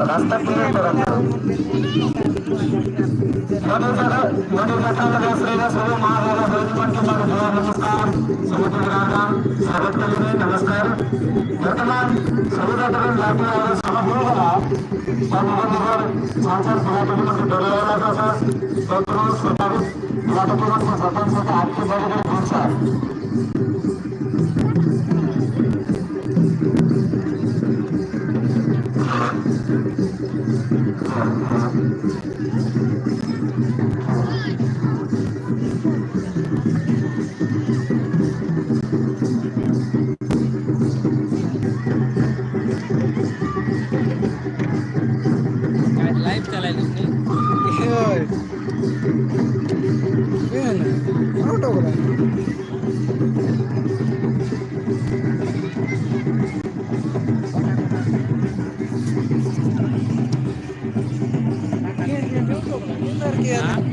रास्ता क्लियर करा सर्व महाराजा नमस्कार स्वागत केलेले नमस्कार वर्तमान समुद्राकडून लाटण्यावर समजला त्याबरोबर संसार सभापतीमध्ये डोळ्याला असं स्वतः स्वतंत्र आजच्या जागेकडे पोहोचा लाईव्ह चालायला Terima kasih.